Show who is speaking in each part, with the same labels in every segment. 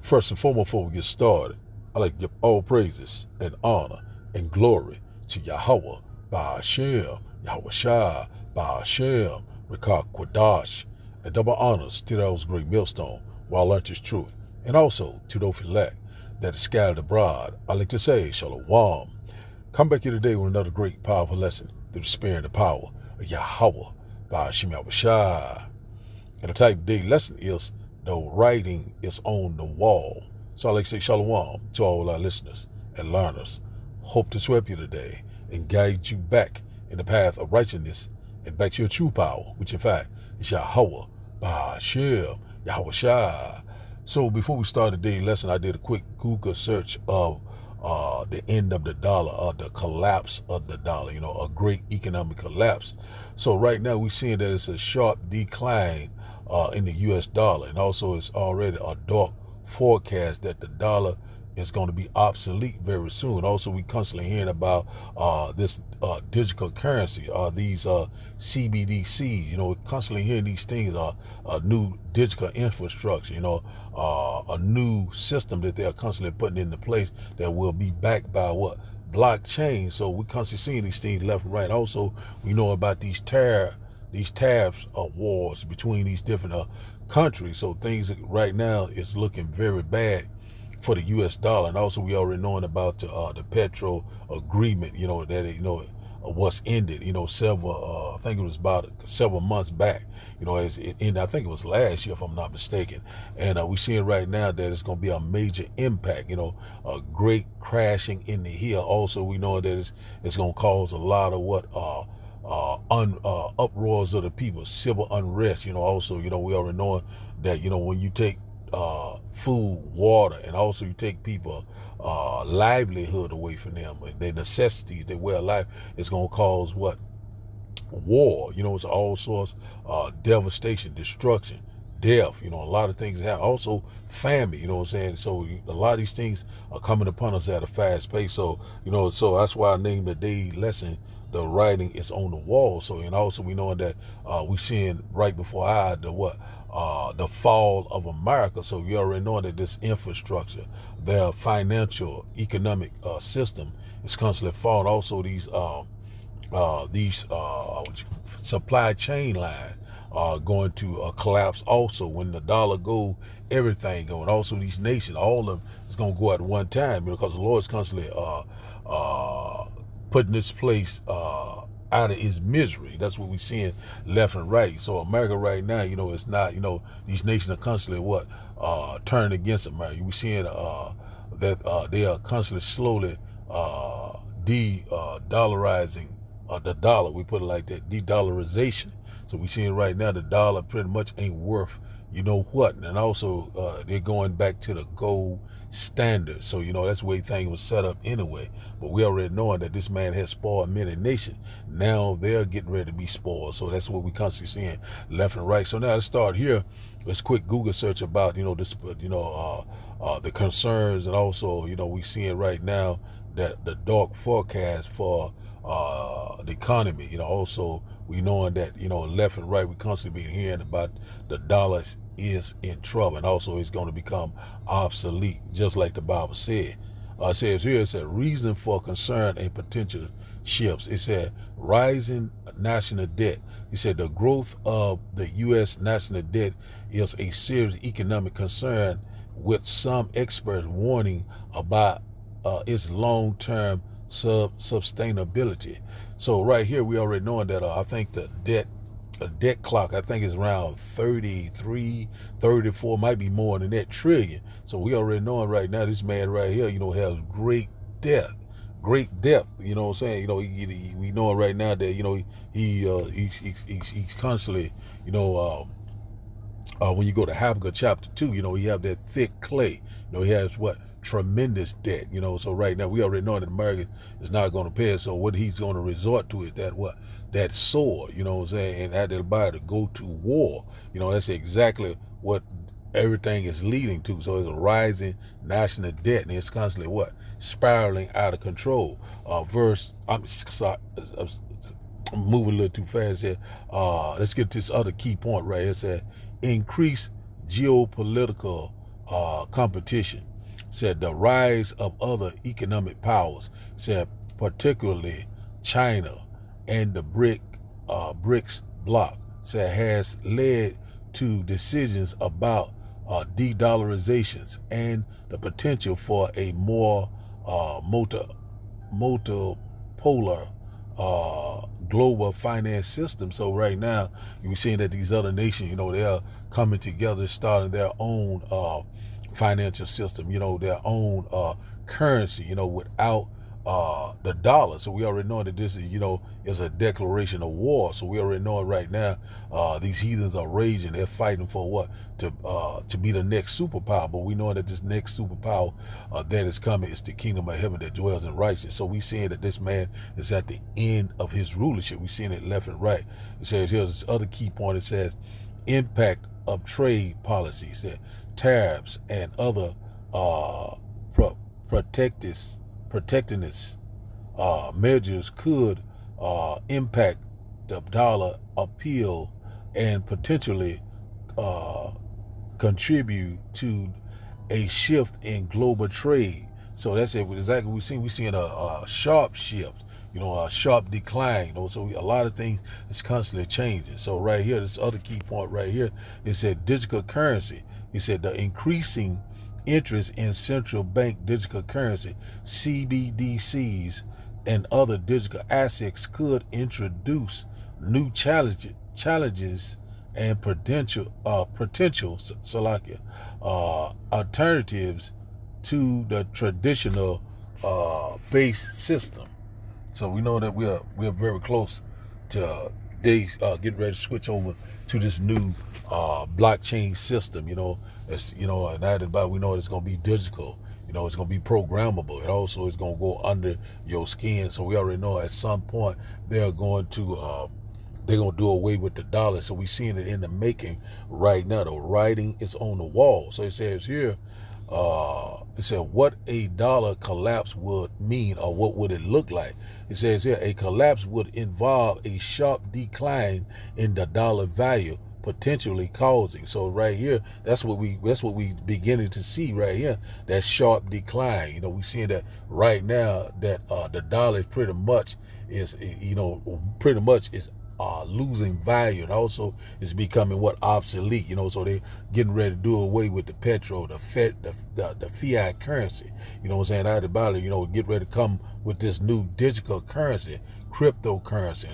Speaker 1: First and foremost, before we get started, I'd like to give all praises and honor and glory to Yahweh, Ba'ashem, Yahweh Shai, Ba'ashem, Rekah Quadash, and double honors to those great millstone, while learnt his truth, and also to those elect that is scattered abroad. I like to say, Shalom. Come back here today with another great, powerful lesson through the spirit and the power of Yahweh, Ba'ashem, Yahweh Shai. And the type of day lesson is the writing is on the wall. So I like to say shalom to all our listeners and learners. Hope to sweep you today and guide you back in the path of righteousness and back to your true power, which in fact is Yahweh, Ba'ashem, Yahweh Shai. So before we start today's lesson, I did a quick Google search of the end of the dollar, or the collapse of the dollar, a great economic collapse. So right now we're seeing that it's a sharp decline in the U.S. dollar, and also it's already a dark forecast that the dollar is going to be obsolete very soon. Also, we constantly hearing about this digital currency, these CBDC. We're constantly hearing these things, a new digital infrastructure, a new system that they're constantly putting into place that will be backed by what? Blockchain. So we're constantly seeing these things left and right. Also, we know about these tariffs wars between these different countries. So things right now is looking very bad for the U.S. dollar. And also we already knowing about the Petro agreement, that what's ended, several, I think it was about several months back, as it ended. I think it was last year, if I'm not mistaken. And we're seeing right now that it's going to be a major impact, a great crashing in the hill. Also, we know that it's going to cause a lot of uproars of the people, civil unrest. Also, we already know that, when you take food, water, and also you take people livelihood away from them and their necessities, their way of life, it's going to cause what? War. It's all sorts devastation, destruction, death, a lot of things happen. Also famine, you know what I'm saying? So a lot of these things are coming upon us at a fast pace. So, so that's why I named the day lesson, the writing is on the wall. So, and also we know that we seeing right before our the fall of America. So you already know that this infrastructure, their financial, economic system is constantly falling. Also these supply chain line are going to collapse also. When the dollar go, everything go. And also these nations, all of them is going to go at one time, because the Lord's constantly putting this place out of its misery. That's what we're seeing left and right. So America right now, it's not, these nations are constantly turning against America. We're seeing that they are constantly slowly de-dollarizing the dollar. We put it like that, de-dollarization. So we're seeing right now the dollar pretty much ain't worth what. And also they're going back to the gold standard. So that's the way things was set up anyway. But we already knowing that this man has spoiled many nations. Now they're getting ready to be spoiled. So that's what we constantly seeing left and right. So now let's start here. Let's quick Google search about this the concerns, and also we seeing right now that the dark forecast for the economy. Also we knowing that left and right we constantly been hearing about the dollar is in trouble, and also it's going to become obsolete, just like the Bible said. It says here, it said reason for concern and potential shifts. It said rising national debt. He said the growth of the U.S. national debt is a serious economic concern, with some experts warning about its long-term sustainability. So right here we already knowing that I think the debt clock, I think is around 33, 34, might be more than that trillion. So we already knowing right now this man right here, has great depth. You know what I'm saying? We know right now that he's constantly when you go to Habakkuk chapter 2, you have that thick clay. He has what? Tremendous debt. So right now we already know that America is not going to pay it. So what he's going to resort to is that sword, what I'm saying, and everybody to go to war. That's exactly what everything is leading to. So it's a rising national debt, and it's constantly spiraling out of control. I'm sorry, I'm moving a little too fast here. Let's get to this other key point right here. It said increase geopolitical competition. Said the rise of other economic powers, said particularly China and the BRICS bloc, said has led to decisions about de-dollarizations and the potential for a more multipolar global finance system. So right now, you're seeing that these other nations, they are coming together, starting their own financial system, their own currency, without the dollar. So we already know that this is a declaration of war. So we already know right now these heathens are raging. They're fighting for what? To be the next superpower. But we know that this next superpower that is coming is the kingdom of heaven that dwells in righteousness. So we seeing that this man is at the end of his rulership. We seeing it left and right. It says here's this other key point. It says impact of trade policies, tariffs and other protectionist measures could impact the dollar appeal and potentially contribute to a shift in global trade. So that's it. Exactly what we're seeing a sharp shift, a sharp decline. So a lot of things is constantly changing. So right here, this other key point right here, it said digital currency. It said the increasing interest in central bank digital currency, CBDCs, and other digital assets could introduce new challenges and potential alternatives to the traditional base system. So we know that we're very close to getting ready to switch over to this new blockchain system. And added by, we know it's going to be digital. It's going to be programmable. It also is going to go under your skin. So we already know at some point they're going to do away with the dollar. So we're seeing it in the making right now. The writing is on the wall. So it says here, it said what a dollar collapse would mean, or what would it look like. It says here a collapse would involve a sharp decline in the dollar value, potentially causing. So right here, that's what we beginning to see right here, that sharp decline. We seeing that right now that the dollar pretty much is losing value, and also is becoming obsolete. So they're getting ready to do away with the petrol, the fiat currency. Out about it, get ready to come with this new digital currency, cryptocurrency,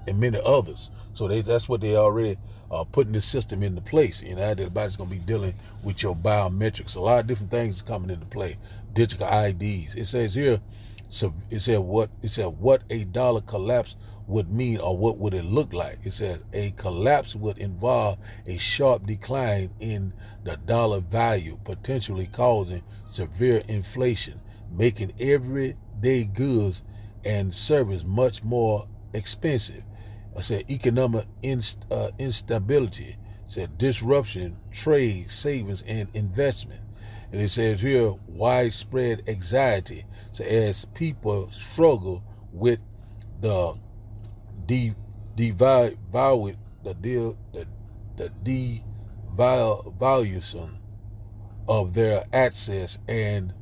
Speaker 1: and many others. So that's what they already putting this system into place. Everybody's going to be dealing with your biometrics. A lot of different things are coming into play. Digital IDs. It says here, so it said what a dollar collapse would mean, or what would it look like. It says a collapse would involve a sharp decline in the dollar value, potentially causing severe inflation, making everyday goods and service much more expensive. I said economic instability. It said disruption, trade, savings, and investment. And it says here widespread anxiety. So as people struggle with the devaluation of their access and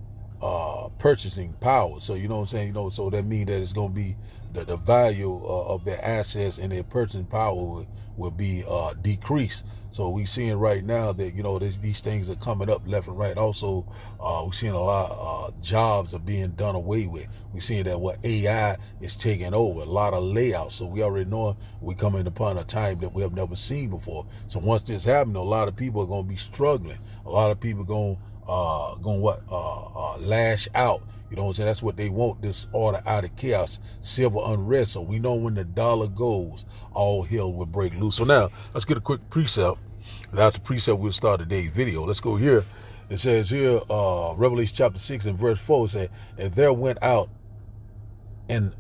Speaker 1: purchasing power. So you know what I'm saying. So that means that it's going to be the value of their assets and their purchasing power will be decreased. So we seeing right now that these things are coming up left and right. Also, we're seeing a lot of jobs are being done away with. We're seeing that what AI is taking over, a lot of layouts. So we already know we're coming upon a time that we have never seen before. So once this happens, a lot of people are going to be struggling. A lot of people going lash out. You know what I'm saying? That's what they want, this order out of chaos, civil unrest. So we know when the dollar goes, all hell will break loose. So now let's get a quick precept. And after precept, we'll start today's video. Let's go here. It says here, Revelation chapter 6 and verse 4, it says, and there went out another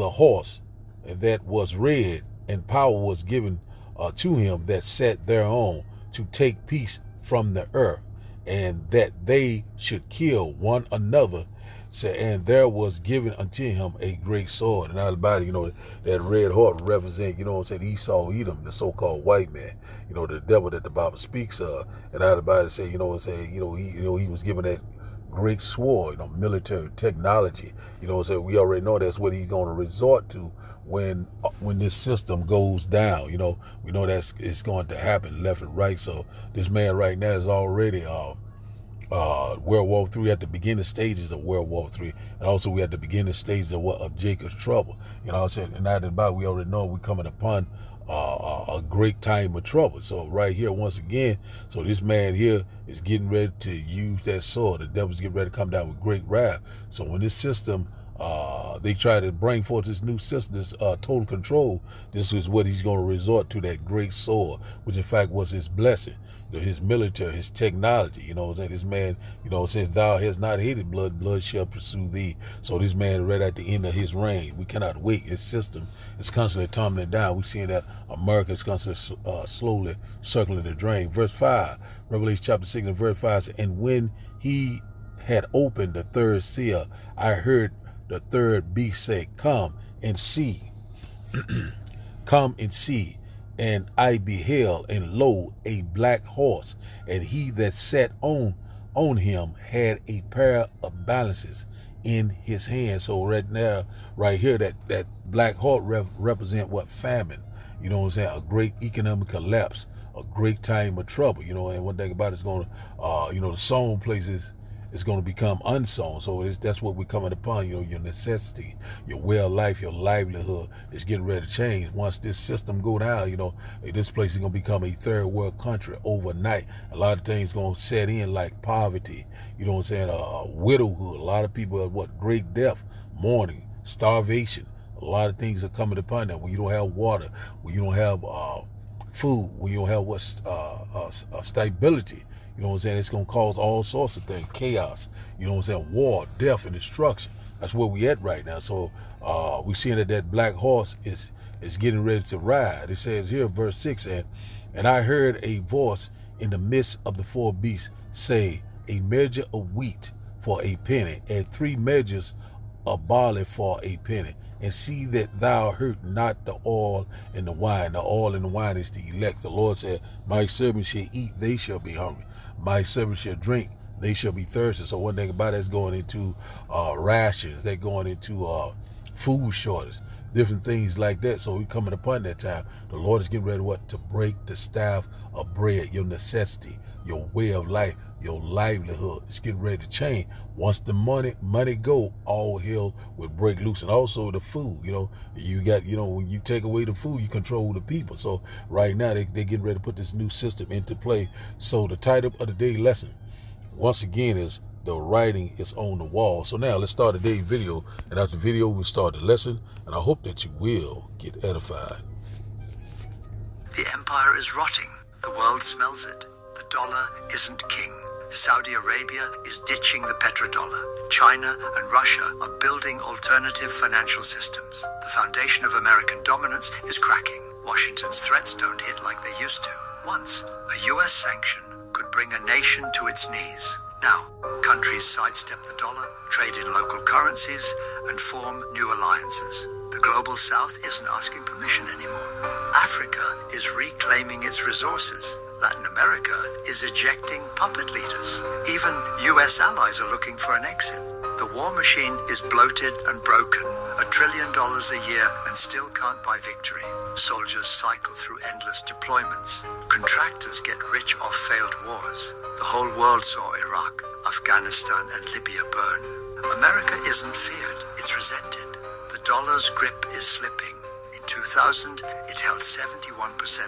Speaker 1: horse that was red, and power was given to him that sat thereon, to take peace from the earth, and that they should kill one another. Said, and there was given unto him a great sword. And everybody, that red horse represent, Esau, Edom, the so-called white man, the devil that the Bible speaks of. And everybody say, he was given that great sword, military technology. We already know that's what he's going to resort to when this system goes down. We know it's going to happen left and right. So this man right now is already World War III, at the beginning stages of World War III, and also we at the beginning stages of Jacob's trouble. And that about we already know we're coming upon a great time of trouble. So right here, once again, so this man here is getting ready to use that sword. The devil's getting ready to come down with great wrath. So when this system, they try to bring forth this new system, this total control, this is what he's going to resort to, that great sword, which in fact was his blessing. His military, his technology, this man, says, thou hast not hated blood, blood shall pursue thee. So this man right at the end of his reign, we cannot wait. His system is constantly tumbling down. We're seeing that America is constantly slowly circling the drain. Verse 5, Revelation chapter 6 and verse 5 says, and when he had opened the third seal, I heard the third beast say, come and see. Come and see. And I beheld, and lo, a black horse, and he that sat on him had a pair of balances in his hand. So right now, right here, that black horse represent what? Famine. A great economic collapse, a great time of trouble. And one thing about it's going to, the sown places, it's going to become unsown. So that's what we're coming upon. Your necessity, your way of life, your livelihood is getting ready to change. Once this system go down, this place is going to become a third world country overnight. A lot of things going to set in, like poverty, widowhood. A lot of people have great death, mourning, starvation. A lot of things are coming upon them. When you don't have water, when you don't have food, when you don't have stability. It's going to cause all sorts of things, chaos, war, death, and destruction. That's where we at right now. So we're seeing that black horse is getting ready to ride. It says here, verse 6, and I heard a voice in the midst of the four beasts say, a measure of wheat for a penny, and 3 measures of barley for a penny, and see that thou hurt not the oil and the wine. The oil and the wine is the elect. The Lord said, my servants shall eat, they shall be hungry. My servants shall drink, they shall be thirsty. So one thing about it is going into rations, they're going into food shortage, different things like that. So we're coming upon that time. The Lord is getting ready to break the staff of bread, your necessity, your way of life, your livelihood. It's getting ready to change. Once the money go, all hell will break loose. And also the food, you got, when you take away the food, you control the people. So right now they're getting ready to put this new system into play. So the title of the day lesson, once again, is the writing is on the wall. So now let's start today's video. And after the video, we'll start the lesson. And I hope that you will get edified.
Speaker 2: The empire is rotting. The world smells it. The dollar isn't king. Saudi Arabia is ditching the petrodollar. China and Russia are building alternative financial systems. The foundation of American dominance is cracking. Washington's threats don't hit like they used to. Once, a US sanction could bring a nation to its knees. Now, countries sidestep the dollar, trade in local currencies, and form new alliances. The global south isn't asking permission anymore. Africa is reclaiming its resources. Latin America is ejecting puppet leaders. Even US allies are looking for an exit. The war machine is bloated and broken, $1 trillion a year, and still can't buy victory. Soldiers cycle through endless deployments. Contractors get rich off failed wars. The whole world saw Iraq, Afghanistan, and Libya burn. America isn't feared, it's resented. The dollar's grip is slipping. In 2000, it held 71%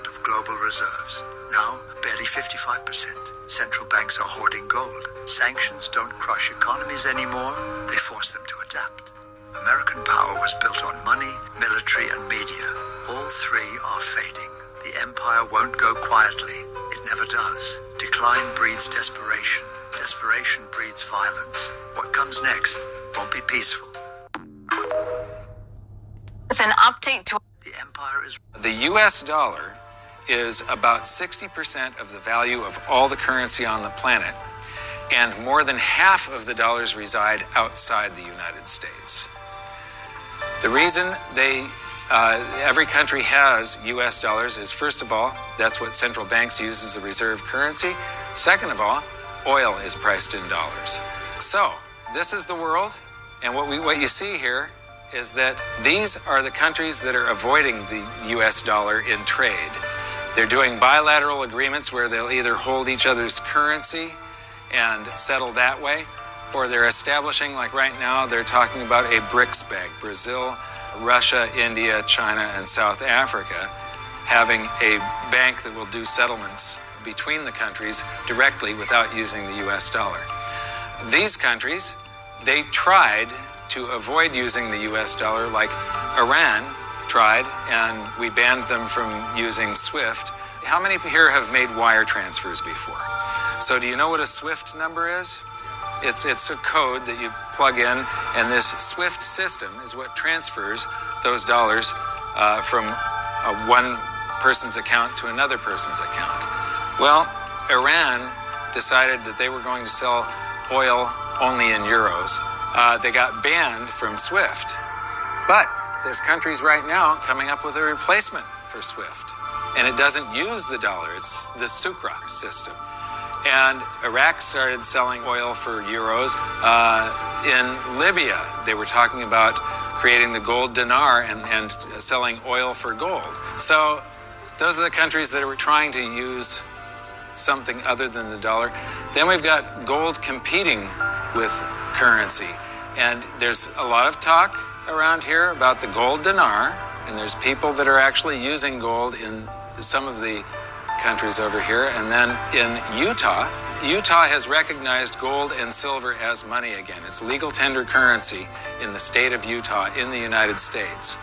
Speaker 2: of global reserves. Now, barely 55%. Central banks are hoarding gold. Sanctions don't crush economies anymore, they force them to adapt. American power was built on money, military, and media. All three are fading. The empire won't go quietly. It never does. Decline breeds desperation. Desperation breeds violence. What comes next won't be peaceful.
Speaker 3: With an update to
Speaker 2: the empire is...
Speaker 4: The US dollar is about 60% of the value of all the currency on the planet. and more than half of the dollars reside outside the United States. The reason every country has U.S. dollars is, first of all, that's what central banks use as a reserve currency. Second of all, oil is priced in dollars. So, this is the world, and what you see here is that these are the countries that are avoiding the U.S. dollar in trade. They're doing bilateral agreements where they'll either hold each other's currency and settle that way, or they're establishing, like right now, they're talking about a BRICS bank, Brazil, Russia, India, China, and South Africa, having a bank that will do settlements between the countries directly without using the U.S. dollar. These countries, they tried to avoid using the U.S. dollar, like Iran tried, and we banned them from using SWIFT. How many here have made wire transfers before? So do you know what a SWIFT number is? It's a code that you plug in, and this SWIFT system is what transfers those dollars from one person's account to another person's account. Well, Iran decided that they were going to sell oil only in euros. They got banned from SWIFT. But there's countries right now coming up with a replacement for SWIFT. And it doesn't use the dollar, it's the Sukra system. And Iraq started selling oil for euros. In Libya, they were talking about creating the gold dinar and selling oil for gold. So those are the countries that were trying to use something other than the dollar. Then we've got gold competing with currency. And there's a lot of talk around here about the gold dinar, and there's people that are actually using gold in some of the countries over here. And then in Utah has recognized gold and silver as money again. It's legal tender currency in the state of Utah in the United States.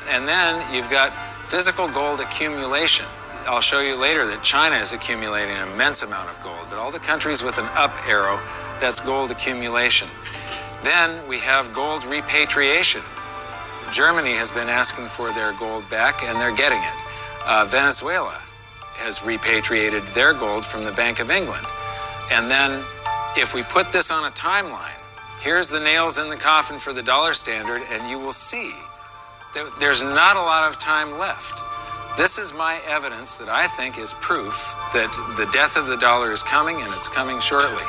Speaker 4: And then you've got physical gold accumulation. I'll show you later that China is accumulating an immense amount of gold, but all the countries with an up arrow, that's gold accumulation. Then we have gold repatriation. Germany has been asking for their gold back, and they're getting it. Venezuela has repatriated their gold from the Bank of England. And then if we put this on a timeline, here's the nails in the coffin for the dollar standard, and you will see that there's not a lot of time left. This is my evidence that I think is proof that the death of the dollar is coming, and it's coming shortly.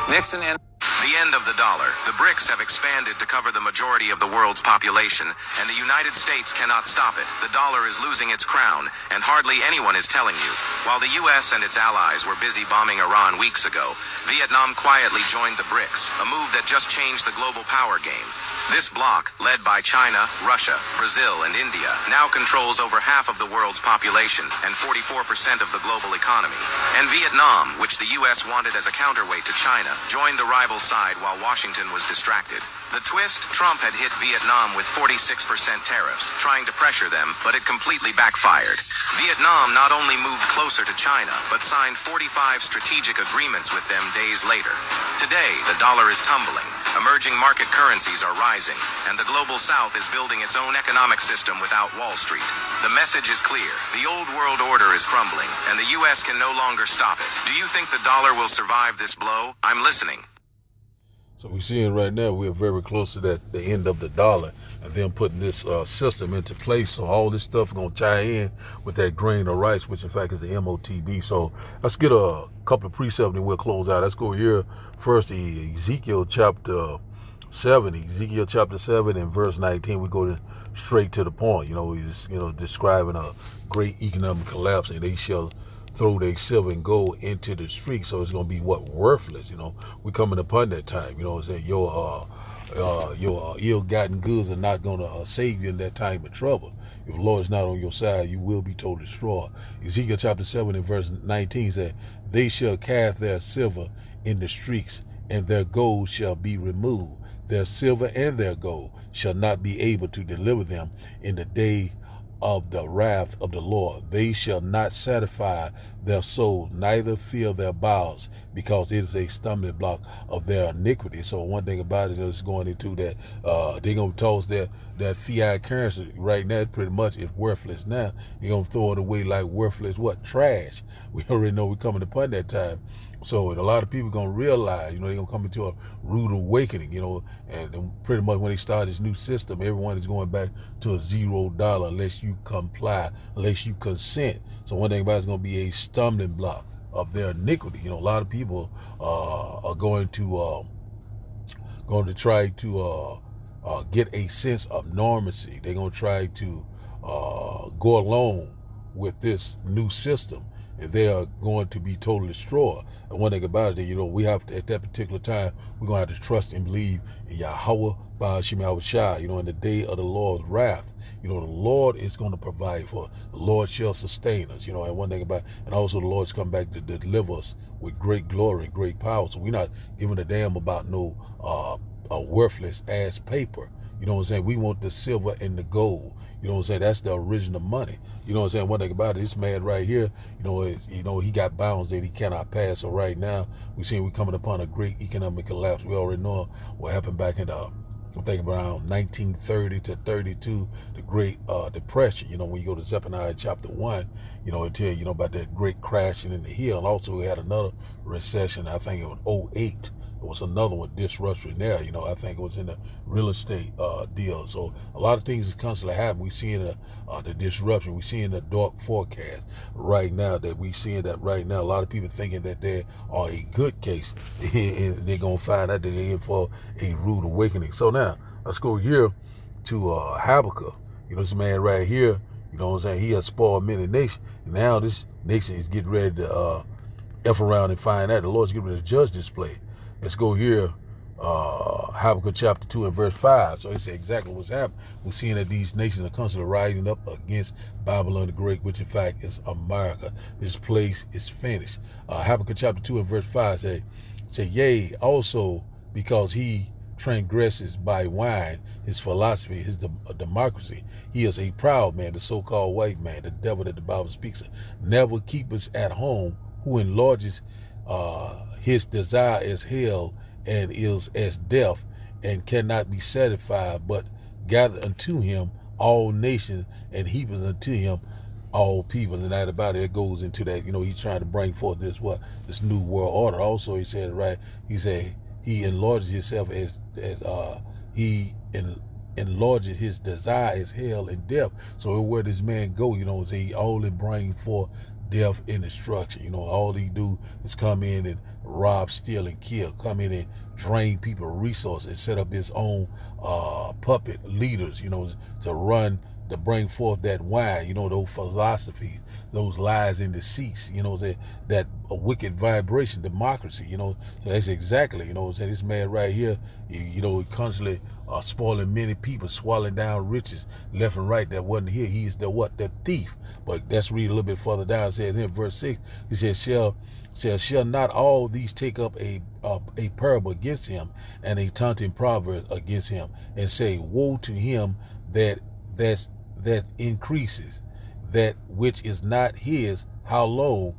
Speaker 4: Nixon and
Speaker 5: The end of the dollar. The BRICS have expanded to cover the majority of the world's population, and the United States cannot stop it. The dollar is losing its crown, and hardly anyone is telling you. While the U.S. and its allies were busy bombing Iran weeks ago, Vietnam quietly joined the BRICS, a move that just changed the global power game. This bloc, led by China, Russia, Brazil, and India, now controls over half of the world's population and 44% of the global economy. And Vietnam, which the U.S. wanted as a counterweight to China, joined the rival side while Washington was distracted. The twist, Trump had hit Vietnam with 46% tariffs, trying to pressure them, but it completely backfired. Vietnam not only moved closer to China, but signed 45 strategic agreements with them days later. Today, the dollar is tumbling. Emerging market currencies are rising, and the global south is building its own economic system without Wall Street. The message is clear. The old world order is crumbling, and the U.S. can no longer stop it. Do you think the dollar will survive this blow? I'm listening.
Speaker 1: So we're seeing right now we're very close to the end of the dollar, and then putting this system into place. So all this stuff is going to tie in with that grain of rice, which in fact is the MOTB. So let's get a couple of precepts and we'll close out. Let's go here first, Ezekiel chapter 7. Ezekiel chapter 7 and verse 19. We go straight to the point. He's describing a great economic collapse, and they shall throw their silver and gold into the street. So it's going to be worthless. We coming upon that time. Saying your ill-gotten goods are not going to save you in that time of trouble. If the Lord is not on your side, you will be totally destroyed. Ezekiel chapter 7 and verse 19 said, they shall cast their silver in the streets, and their gold shall be removed. Their silver and their gold shall not be able to deliver them in the day of the wrath of the Lord. They shall not satisfy their soul, neither fill their bowels, because it is a stumbling block of their iniquity. So one thing about it is going into that, they're going to toss that fiat currency right now. Pretty much it's worthless now. You're going to throw it away like worthless, what, trash. We already know we're coming upon that time. So a lot of people going to realize, they're going to come into a rude awakening, and pretty much when they start this new system, everyone is going back to a $0 unless you comply, unless you consent. So one thing about it's going to be a stumbling block of their iniquity. A lot of people are going to try to get a sense of normalcy. They're going to try to go along with this new system. And they are going to be totally destroyed. And one thing about it, we have to, at that particular time, we're going to have to trust and believe in Yahweh Ba'ashem Yahushua, in the day of the Lord's wrath. The Lord is going to provide for us. The Lord shall sustain us, and one thing about it, and also the Lord's come back to deliver us with great glory and great power. So we're not giving a damn about no worthless ass paper. You know what I'm saying? We want the silver and the gold. You know what I'm saying? That's the original money. You know what I'm saying? One thing about it, this man right here, he got bounds that he cannot pass. So right now, we're coming upon a great economic collapse. We already know what happened back in I'm thinking around 1930 to 32, the Great Depression. When you go to Zephaniah chapter 1, it tell you about that great crashing in the hill. And also we had another recession, I think it was 08. It was another one, disruption there. I think it was in the real estate deal. So a lot of things is constantly happening. We seeing the disruption. We seeing the dark forecast right now. A lot of people thinking that they are a good case, and they're gonna find out that they're in for a rude awakening. So now let's go here to Habakkuk. This man right here. He has spoiled many nations, and now this nation is getting ready to F around and find out the Lord's getting ready to judge this place. Let's go here, Habakkuk chapter 2 and verse 5. So he said exactly what's happening. We're seeing that these nations are constantly rising up against Babylon the Great, which in fact is America. This place is finished. Habakkuk chapter 2 and verse 5 say, yea, also because he transgresses by wine, his philosophy, his democracy. He is a proud man, the so-called white man, the devil that the Bible speaks of. Never keepers at home, who enlarges his desire is hell and is as death, and cannot be satisfied, but gather unto him all nations, and heapeth unto him all people. And that about it goes into that, he's trying to bring forth this new world order. Also, he said, right, he said he enlarges himself as he enlarges his desire is hell and death. So where this man go, he only bring forth death and destruction. All he do is come in and rob, steal, and kill. Come in and drain people's resources, set up his own puppet leaders, to bring forth that wine, those philosophies, those lies and deceits, that a wicked vibration, democracy, so that's exactly, this man right here, he constantly spoiling many people, swallowing down riches left and right that wasn't here. He is the thief. But let's read a little bit further down. It says in verse 6, he says, shall not all these take up a parable against him, and a taunting proverb against him, and say, woe to him that increases that which is not his, how long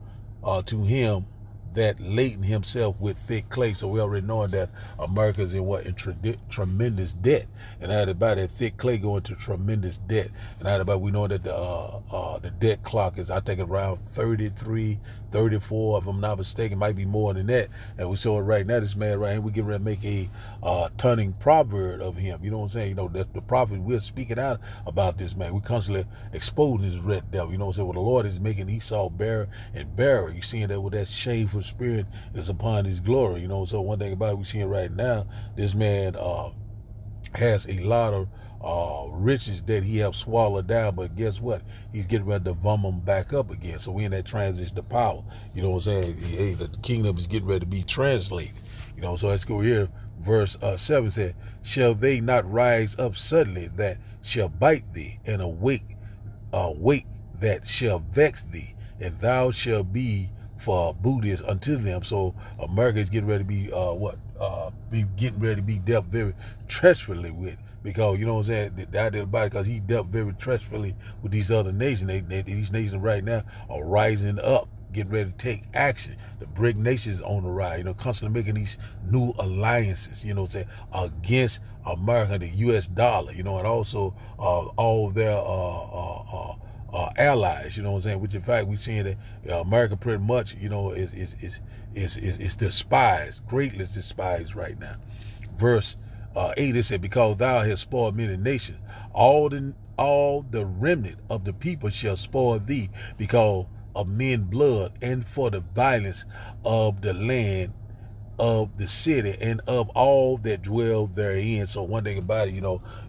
Speaker 1: to him that laden himself with thick clay. So we already know that America's in tremendous debt, and that about that thick clay going to tremendous debt, and that about we know that the debt clock is, I think, around 33, 34, if I'm not mistaken, might be more than that. And we saw it right now. This man right here, we get ready to make a turning proverb of him. You know what I'm saying? That the prophet, we're speaking out about this man. We constantly exposing this red devil. You know what I'm saying? Well, the Lord is making Esau barren and barren. You seeing that with that shameful spirit is upon his glory. So one thing about it, we seeing right now, this man has a lot of riches that he have swallowed down, but guess what? He's getting ready to vomit them back up again. So we in that transition to power. You know what I'm saying? Hey, the kingdom is getting ready to be translated. So let's go here. Verse 7 said, shall they not rise up suddenly that shall bite thee, and awake that shall vex thee, and thou shalt be for booties unto them. So America is getting ready to be getting ready to be dealt very treacherously with. because, you know what I'm saying, because he dealt very treacherously with these other nations. These nations right now are rising up, getting ready to take action. The BRIC nations on the rise, constantly making these new alliances, you know what I'm saying, against America, the U.S. dollar, and also all of their allies, you know what I'm saying, which in fact we're seeing that America pretty much, is despised, greatly despised right now. Verse 8, it said, because thou hast spoiled many nations, all the remnant of the people shall spoil thee, because of men blood, and for the violence of the land of the city, and of all that dwell therein. So one thing about it,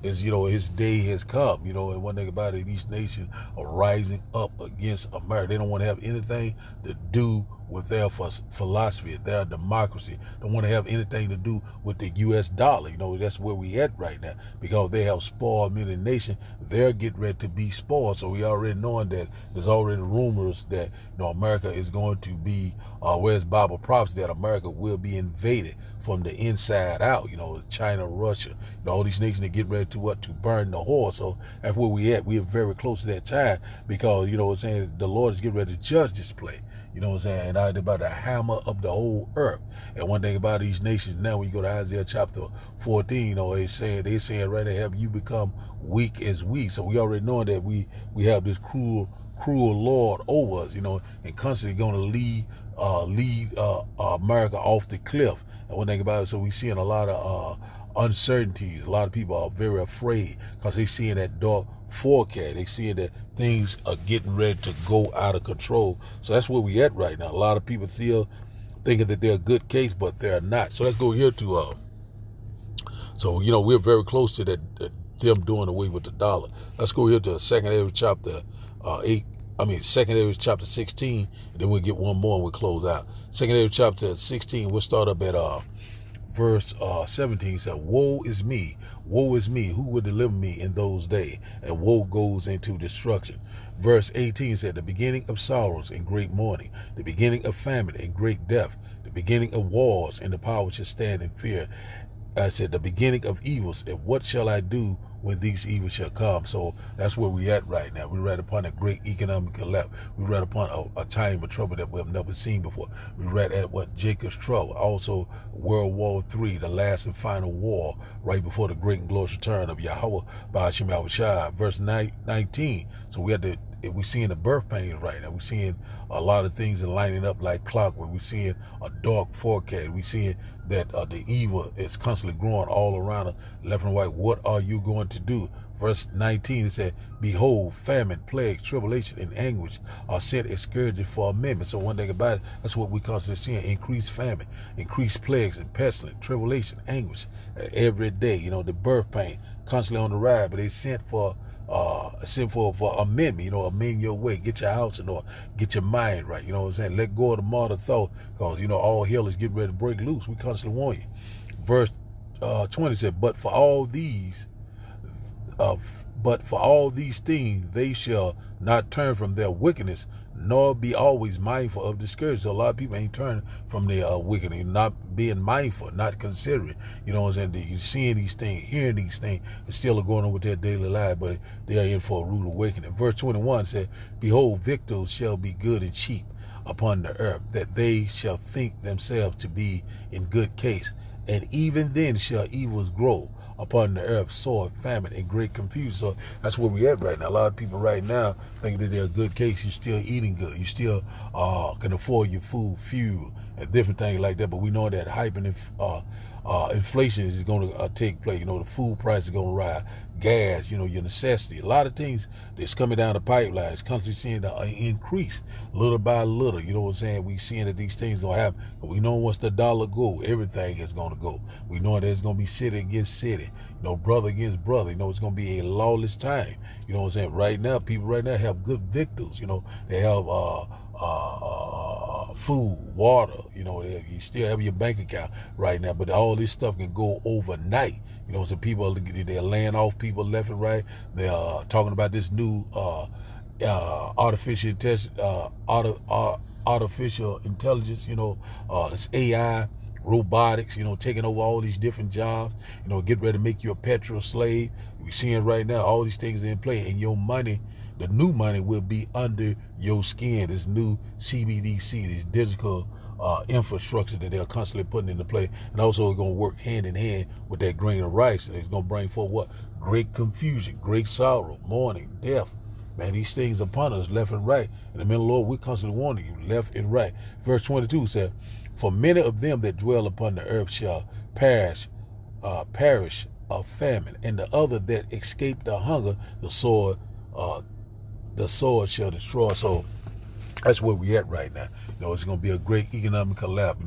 Speaker 1: is, his day has come, and one thing about it, these nations are rising up against America. They don't want to have anything to do with their philosophy, their democracy. Don't want to have anything to do with the U.S. dollar. That's where we at right now, because they have spoiled many nations. They're getting ready to be spoiled. So we already knowing that there's already rumors that, America is going to be, where's Bible prophecy that America will be invaded from the inside out. China, Russia, all these nations are getting ready to burn the whore. So that's where we at. We're very close to that time, because, the Lord is getting ready to judge this place. And I about the hammer of the whole earth. And one thing about these nations now, when you go to Isaiah chapter 14, they saying right there, have you become weak as we? So we already know that we have this cruel Lord over us, and constantly going to lead America off the cliff. And one thing about it, so we seeing a lot of uncertainties. A lot of people are very afraid because they seeing that dark forecast. They seeing that things are getting ready to go out of control. So that's where we at right now. A lot of people still thinking that they're a good case, but they're not. So let's go here to so we're very close to that them doing away with the dollar. Let's go here to 2nd Ezra chapter 2nd Ezra chapter 16, and then we'll get one more and we'll close out. 2nd Ezra chapter 16, we'll start up at verse 17. Said, woe is me, who will deliver me in those days? And woe goes into destruction. Verse 18 said, the beginning of sorrows and great mourning, the beginning of famine and great death, the beginning of wars, and the power shall stand in fear. I said, the beginning of evils, and what shall I do when these evils shall come? So that's where we at right now. We're right upon a great economic collapse. We're right upon a time of trouble that we have never seen before. We're right at Jacob's trouble. Also, World War III, the last and final war, right before the great and glorious return of Yahweh Ba'ashem Yahushua. Verse 19. So we're seeing the birth pains right now. We're seeing a lot of things lining up like clockwork. We're seeing a dark forecast. We're seeing that the evil is constantly growing all around us, left and right. What are you going to do? Verse 19, it said, behold, famine, plague, tribulation, and anguish are sent as scourges for amendment. So one thing about it, that's what we constantly seeing: increased famine, increased plagues, and pestilence, tribulation, anguish every day. The birth pain constantly on the rise, but they sent for amendment, amend your way, get your house in order, get your mind right, let go of the martyr thought, because, all hell is getting ready to break loose. We constantly warn you. Verse 20 said, but for all these things they shall not turn from their wickedness, nor be always mindful of discouragement. So a lot of people ain't turning from their wickedness, not being mindful, not considering, you're seeing these things, hearing these things, and still are going on with their daily life, but they are in for a rude awakening. Verse 21 said, behold, victuals shall be good and cheap upon the earth, that they shall think themselves to be in good case, and even then shall evils grow upon the earth, sword, famine, and great confusion. So that's where we at right now. A lot of people right now think that they're a good case. You're still eating good. You still can afford your food, fuel, and different things like that. But we know that inflation is going to take place. The food price is going to rise. Gas, your necessity. A lot of things that's coming down the pipeline. It's constantly seeing the increase little by little. You know what I'm saying? We seeing that these things going to happen. But we know once the dollar go, everything is going to go. We know that it's going to be city against city. Brother against brother. It's going to be a lawless time. You know what I'm saying? Right now, people right now have good victuals. They have food, water, you still have your bank account right now, but all this stuff can go overnight. So people, they're laying off people left and right. They're talking about this new artificial intelligence, this AI robotics, taking over all these different jobs, get ready to make you a petrol slave. We're seeing right now all these things in play, and your money, the new money, will be under your skin. This new CBDC, this digital infrastructure that they're constantly putting into play, and also it's going to work hand in hand with that grain of rice. And it's going to bring forth what? Great confusion, great sorrow, mourning, death. Man, these things upon us left and right. In the middle of the Lord, we're constantly warning you left and right. Verse 22 said, for many of them that dwell upon the earth shall perish of famine, and the other that escape the hunger, the sword shall destroy. So that's where we at right now. It's going to be a great economic collapse.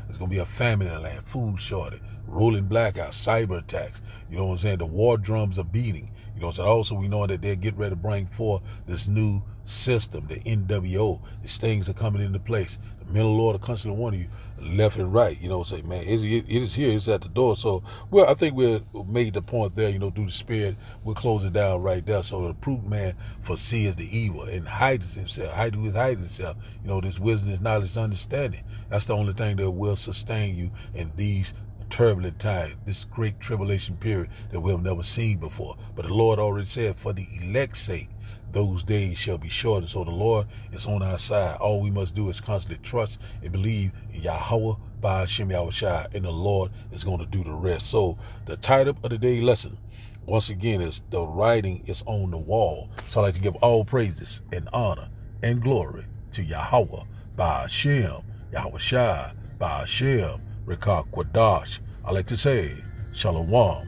Speaker 1: It's going to be a famine in the land, food shortage, rolling blackouts, cyber attacks. You know what I'm saying? The war drums are beating. So also we know that they're getting ready to bring forth this new system, the NWO. These things are coming into place. The middle Lord are constantly warning you left and right. Say, man, it is here. It's at the door. So, I think we made the point there, through the Spirit. We'll close it down right there. So the prudent man foresees the evil and hides himself. Hiding himself. This wisdom, this knowledge, this understanding. That's the only thing that will sustain you in these turbulent time, this great tribulation period that we have never seen before. But the Lord already said, for the elect's sake, those days shall be shortened. So the Lord is on our side. All we must do is constantly trust and believe in Yahweh Ba'ashem Yahushua, and the Lord is going to do the rest. So the title of the day lesson, once again, is the writing is on the wall. So I'd like to give all praises and honor and glory to Yahweh Ba'ashem Yahushua Ba'ashem Rekah Kwadash. I like to say, Shalom,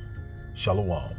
Speaker 1: Shalom.